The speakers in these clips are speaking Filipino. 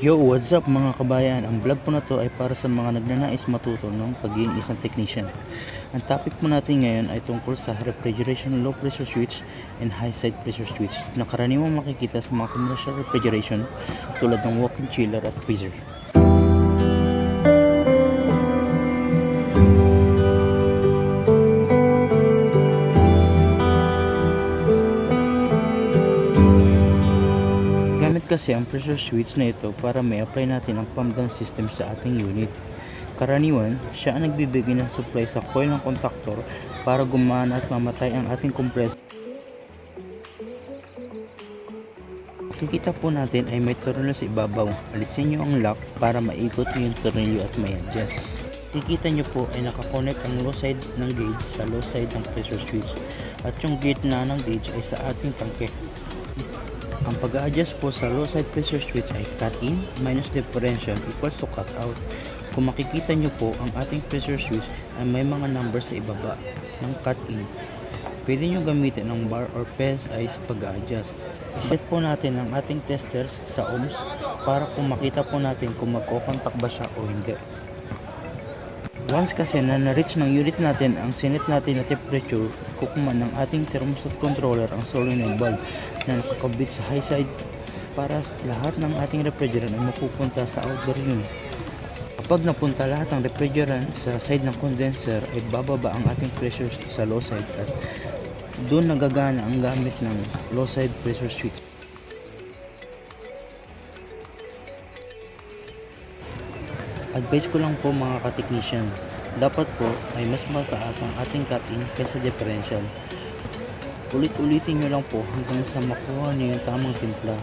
Yo, what's up mga kabayan? Ang vlog po na to ay para sa mga nagnanais matuto ng pagiging isang technician. Ang topic po natin ngayon ay tungkol sa refrigeration low pressure switch and high side pressure switch na karaniwang makikita sa mga commercial refrigeration tulad ng walk-in chiller at freezer. Gamit kasi ang pressure switch na ito para may apply natin ang pump down system sa ating unit. Karaniwan, siya ang nagbibigay ng supply sa coil ng contactor para gumana at mamatay ang ating compressor. Kikita po natin ay may tornilyo sa ibabaw. Alisin nyo ang lock para maikot yung tornilyo at may adjust. Kikita nyo po ay nakakonect ang low side ng gauge sa low side ng pressure switch at yung gitna ng gauge ay sa ating tangke. Ang pag-a-adjust po sa low side pressure switch ay cut in minus differential equals to cut out. Kung makikita nyo po, ang ating pressure switch ay may mga number sa ibaba ng cut in. Pwede nyo gamitin ang bar or PSI sa pag-a-adjust. Iset po natin ang ating testers sa ohms para kung makita po natin kung magkocontact ba siya o hindi. Once kasi na na-reach ng unit natin ang sinet natin na temperature, kukuman ng ating thermostat controller ang solenoid valve na nakakabit sa high side para lahat ng ating refrigerant ay mapupunta sa outdoor unit. Kapag napunta lahat ng refrigerant sa side ng condenser ay bababa ang ating pressure sa low side at doon nagagana ang gamit ng low side pressure switch. Advice ko lang po mga ka-technician, dapat po ay mas mataas ang ating cut-in kaysa differential. Ulit-ulitin nyo lang po hanggang sa makuha nyo yung tamang timpla.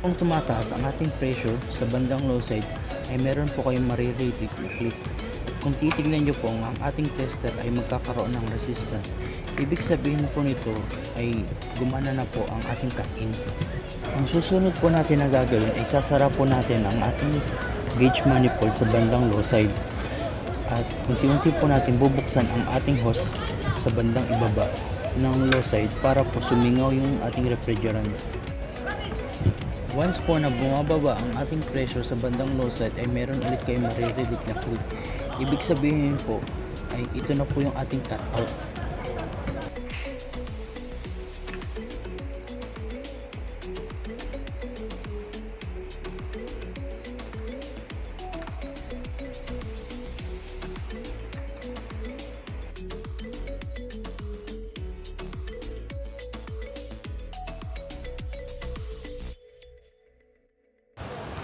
Kung tumataas ang ating pressure sa bandang low side ay meron po kayong maririnig na click. Kung titignan nyo po ang ating tester ay magkakaroon ng resistance, ibig sabihin po nito ay gumana na po ang ating cut-in. Ang susunod po natin na gagawin ay sasara po natin ang ating gauge manifold sa bandang low side at unti-unti po natin bubuksan ang ating hose sa bandang ibaba ng low side para po sumingaw yung ating refrigerant. Once po na bumababa ang ating pressure sa bandang low side ay meron ulit kayong maririnig na click. Ibig sabihin po ay ito na po yung ating cut out.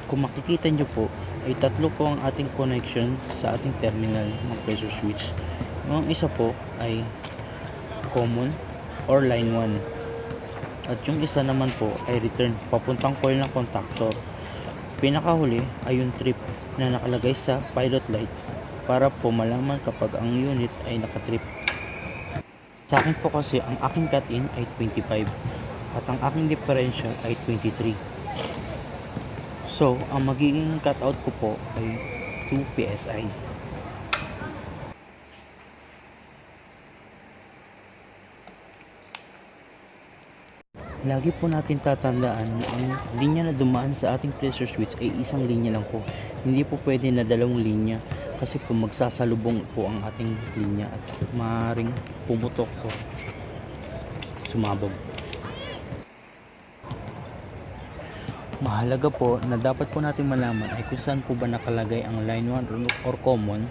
Kung makikita nyo po ay tatlo po ang ating connection sa ating terminal ng pressure switch. Yung isa po ay common or line 1 at yung isa naman po ay return papuntang coil ng contactor. Pinakahuli ay yung trip na nakalagay sa pilot light para po malaman kapag ang unit ay nakatrip. Sa akin po kasi ang aking cut-in ay 25 at ang aking differential ay 23. So, ang magiging cutout ko po ay 2 PSI. Lagi po natin tatandaan na ang linya na dumaan sa ating pressure switch ay isang linya lang po. Hindi po pwede na dalawang linya kasi po magsasalubong po ang ating linya at maaaring pumutok po, sumabog. Mahalaga po na dapat po natin malaman ay kung saan po ba nakalagay ang line 1 or common,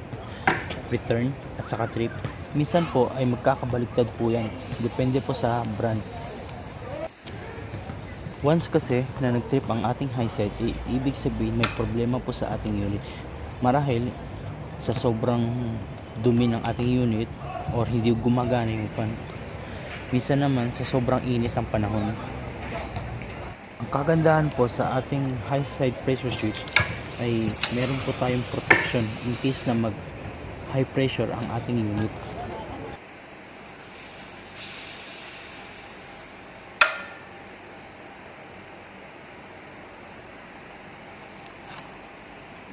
return at saka trip. Minsan po ay magkakabaliktad po yan, depende po sa brand. Once kasi na nag-trip ang ating high side, ibig sabihin may problema po sa ating unit. Marahil sa sobrang dumi ng ating unit or hindi gumagana yung fan. Minsan naman sa sobrang init ng panahon. Ang kagandahan po sa ating high side pressure switch ay meron po tayong protection in case na mag high pressure ang ating unit.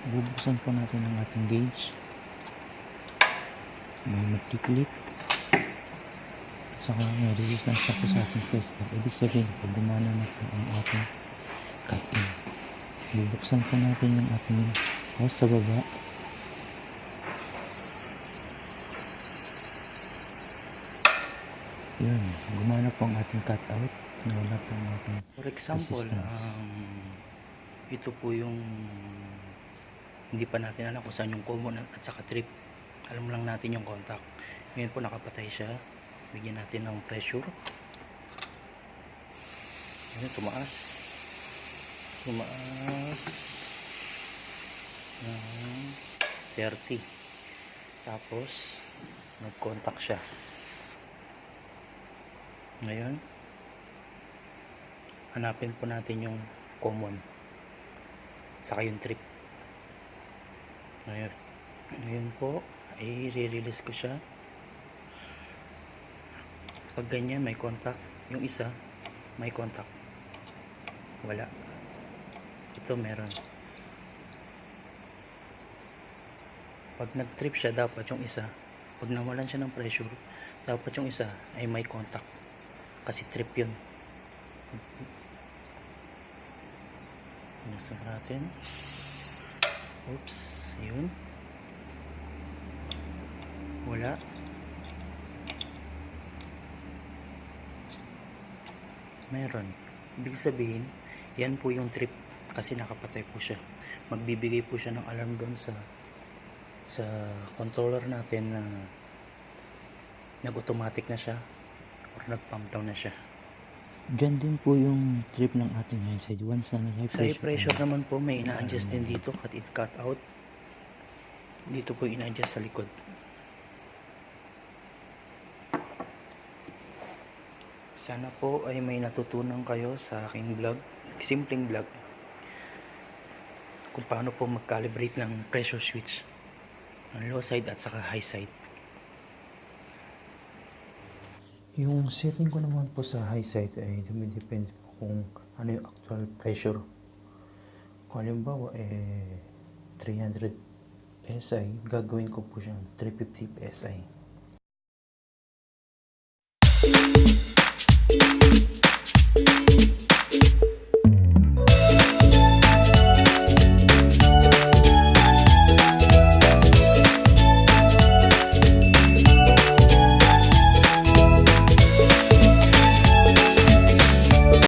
Bubuksan po natin ang ating gauge. May magkiklik. Saka may resistance na po sa ating tester. Ibig sabihin, pag gumana na po ang ating cut-in. Bubuksan po natin yung ating hose sa baba. Yun, gumana po ang ating cut-out. Nawala po ang ating for example, ito po yung hindi pa natin alam kung saan yung common at saka trip. Alam lang natin yung contact. Ngayon po nakapatay siya. Bigyan natin ng pressure. Ayan, tumaas ng 30. Tapos nag-contact siya. Ngayon hanapin po natin yung common saka yung trip. Ngayon po ay i-release ko siya. Pag ganyan may contact, yung isa may contact, wala. Ito meron. Pag nag-trip siya, dapat yung isa, pag nawalan siya ng pressure, dapat yung isa ay may contact kasi trip yun. Nasa natin. Oops, yun. Wala. Meron. Ibig sabihin, yan po yung trip kasi nakapatay po siya. Magbibigay po siya ng alarm doon sa controller natin na nag-automatic na siya or nag-pump down na siya. Diyan din po yung trip ng ating high side. Once na may high pressure naman po, may ina-adjust din dito, cut in, cut out. Dito po ina-adjust sa likod. Sana po ay may natutunan kayo sa aking vlog, simpleng vlog, kung paano po mag-calibrate ng pressure switch ng low side at saka high side. Yung setting ko naman po sa high side ay dumidepende po kung ano yung actual pressure. Kung halimbawa 300 PSI, gagawin ko po siyang 350 PSI.